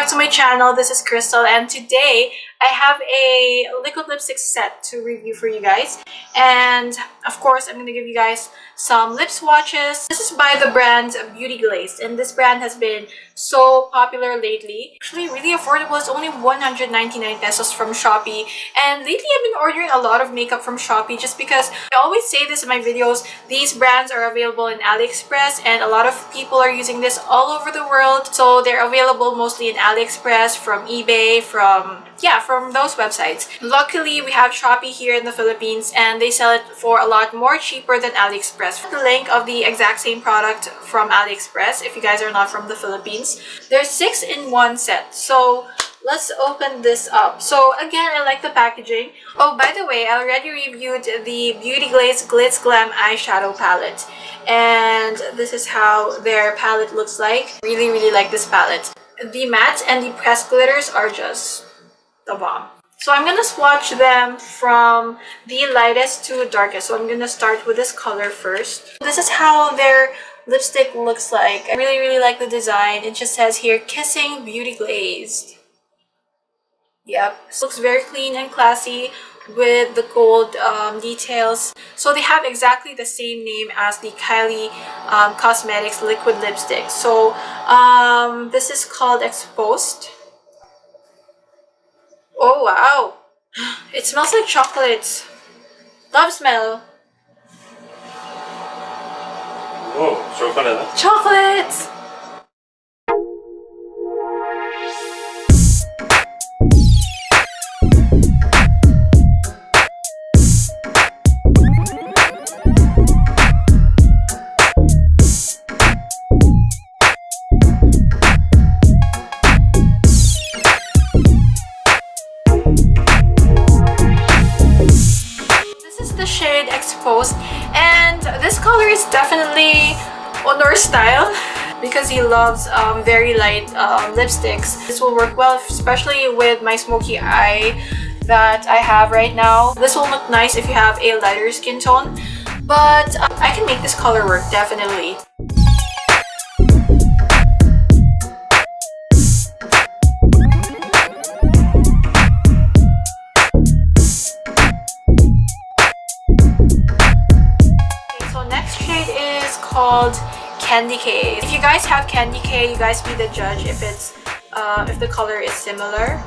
to my channel. This is Crystal, and today I have a liquid lipstick set to review for you guys. And of course, I'm going to give you guys some lip swatches. This is by the brand Beauty Glazed, and this brand has been so popular lately. Actually, really affordable. It's only 199 pesos from Shopee. And lately, I've been ordering a lot of makeup from Shopee just because I always say this in my videos. These brands are available in AliExpress, and a lot of people are using this all over the world. So they're available mostly in AliExpress, from eBay, from those websites. Luckily, we have Shopee here in the Philippines, and they sell it for a lot more cheaper than AliExpress. The link of the exact same product from AliExpress if you guys are not from the Philippines. There's 6 in 1 set. So let's open this up. So again, I like the packaging. Oh, by the way, I already reviewed the Beauty Glazed Glitz Glam eyeshadow palette, and this is how their palette looks like. Really like this palette. The mattes and the pressed glitters are just the bomb. So I'm gonna swatch them from the lightest to darkest. So I'm gonna start with this color first. This is how their lipstick looks like. I really like the design. It just says here, Kissing Beauty Glazed. Yep, it looks very clean and classy with the gold details. So they have exactly the same name as the Kylie Cosmetics liquid lipstick. So this is called Expost. Oh wow, it smells like chocolates. Love smell. Oh, chocolate. Chocolates! Shade Exposed, and this color is definitely Honor's style because he loves very light lipsticks. This will work well, especially with my smoky eye that I have right now. This will look nice if you have a lighter skin tone, but I can make this color work definitely. Called Candy K. If you guys have Candy K, you guys be the judge if it's if the color is similar.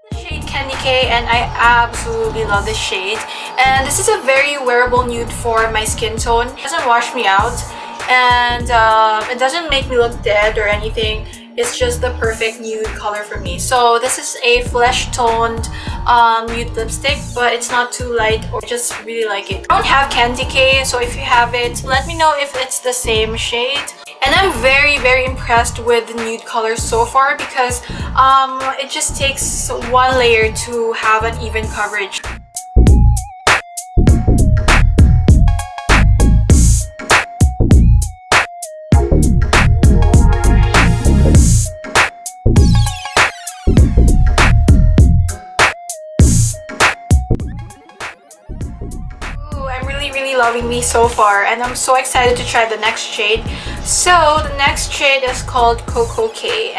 The shade Candy K, and I absolutely love this shade. And this is a very wearable nude for my skin tone. It doesn't wash me out, and it doesn't make me look dead or anything. It's just the perfect nude color for me. So this is a flesh toned nude lipstick, but it's not too light, or just really like it. I don't have Candy K, so if you have it, let me know if it's the same shade. And I'm very impressed with the nude color so far because it just takes one layer to have an even coverage. Really loving me so far, and I'm so excited to try the next shade. So the next shade is called Coco K.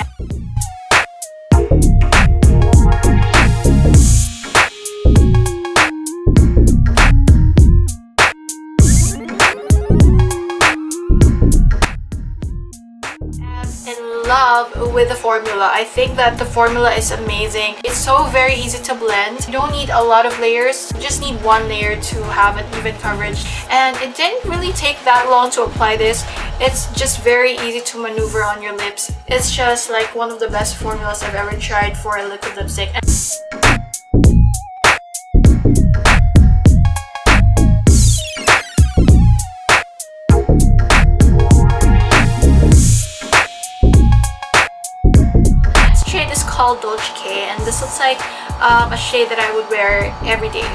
Love with the formula. I think that the formula is amazing. It's so very easy to blend. You don't need a lot of layers. You just need one layer to have an even coverage. And it didn't really take that long to apply this. It's just very easy to maneuver on your lips. It's just like one of the best formulas I've ever tried for a liquid lipstick. Called Dolgikh, and this looks like a shade that I would wear every day.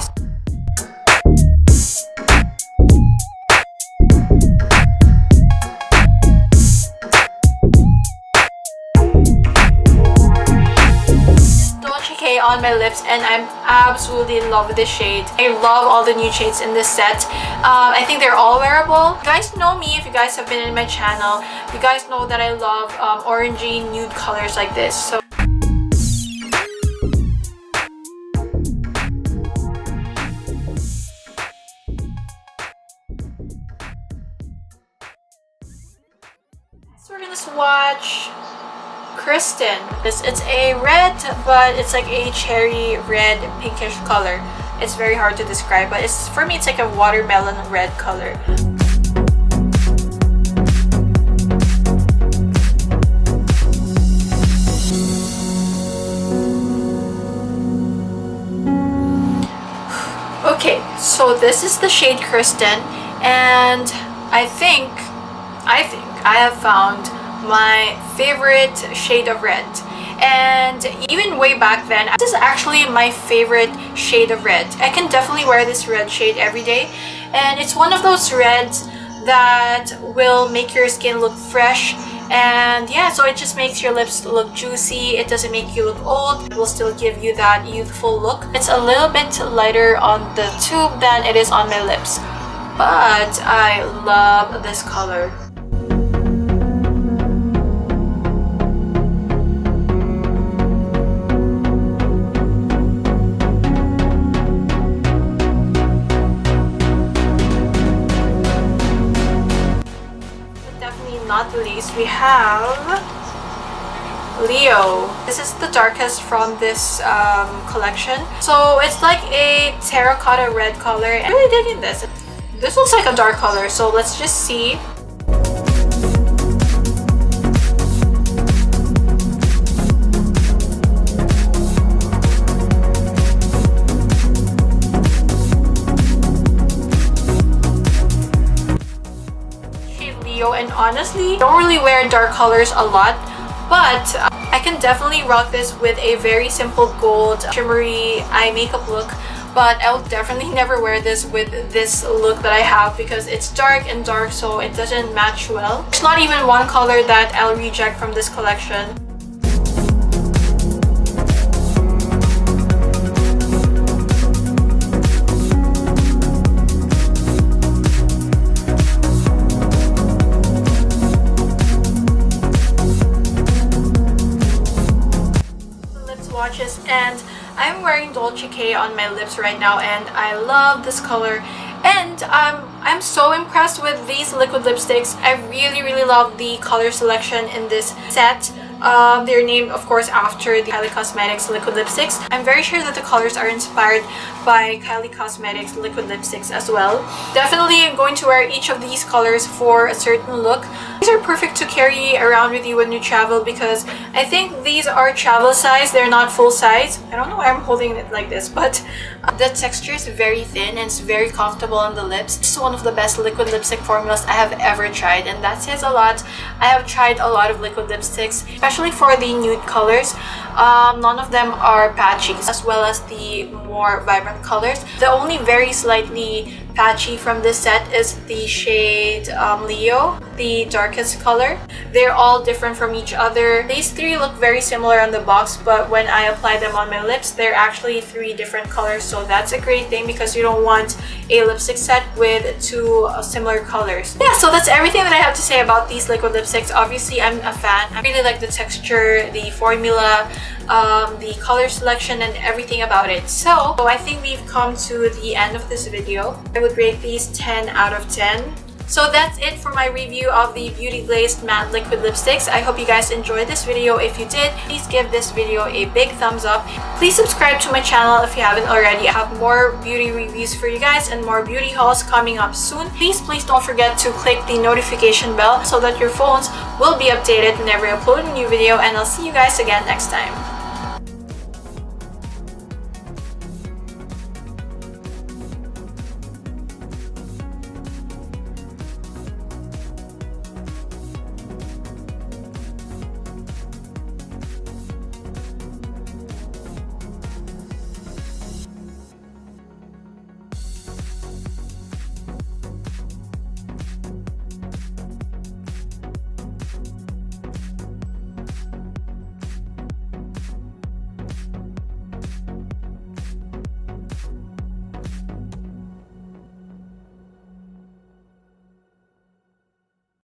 on my lips, and I'm absolutely in love with this shade. I love all the new shades in this set. I think they're all wearable. You guys know me, if you guys have been in my channel, you guys know that I love orangey nude colors like this. So we're gonna swatch Kirsten. It's a red, but it's like a cherry red pinkish color. It's very hard to describe, but for me it's like a watermelon red color. Okay, so this is the shade Kirsten, and I think I have found my favorite shade of red. And even way back then, this is actually my favorite shade of red. I can definitely wear this red shade every day, and it's one of those reds that will make your skin look fresh. And yeah, so it just makes your lips look juicy. It doesn't make you look old. It will still give you that youthful look. It's a little bit lighter on the tube than it is on my lips, but I love this color. Not the least, we have Leo. This is the darkest from this collection. So it's like a terracotta red color. I'm really digging this. This looks like a dark color, so let's just see. And honestly, I don't really wear dark colors a lot, but I can definitely rock this with a very simple gold shimmery eye makeup look. But I will definitely never wear this with this look that I have because it's dark and dark, so it doesn't match well. There's not even one color that I'll reject from this collection. Swatches, and I'm wearing Dolgikh on my lips right now, and I love this color. And I'm so impressed with these liquid lipsticks. I really love the color selection in this set. They're named, of course, after the Kylie Cosmetics liquid lipsticks. I'm very sure that the colors are inspired by Kylie Cosmetics liquid lipsticks as well. Definitely I'm going to wear each of these colors for a certain look. These are perfect to carry around with you when you travel because I think these are travel size. They're not full size. I don't know why I'm holding it like this, but the texture is very thin and it's very comfortable on the lips. It's one of the best liquid lipstick formulas I have ever tried, and that says a lot. I have tried a lot of liquid lipsticks, especially for the nude colors. None of them are patchy, as well as the more vibrant colors. The only very slightly patchy from this set is the shade Leo, the darkest color. They're all different from each other. These three look very similar on the box, but when I apply them on my lips, they're actually three different colors. So that's a great thing because you don't want a lipstick set with two similar colors. Yeah, so that's everything that I have to say about these liquid lipsticks. Obviously, I'm a fan. I really like the texture, the formula, the color selection, and everything about it. So I think we've come to the end of this video. I would rate these 10 out of 10. So that's it for my review of the Beauty Glazed Matte Liquid Lipsticks. I hope you guys enjoyed this video. If you did, please give this video a big thumbs up. Please subscribe to my channel if you haven't already. I have more beauty reviews for you guys and more beauty hauls coming up soon. Please don't forget to click the notification bell so that your phones will be updated whenever I upload a new video, and I'll see you guys again next time.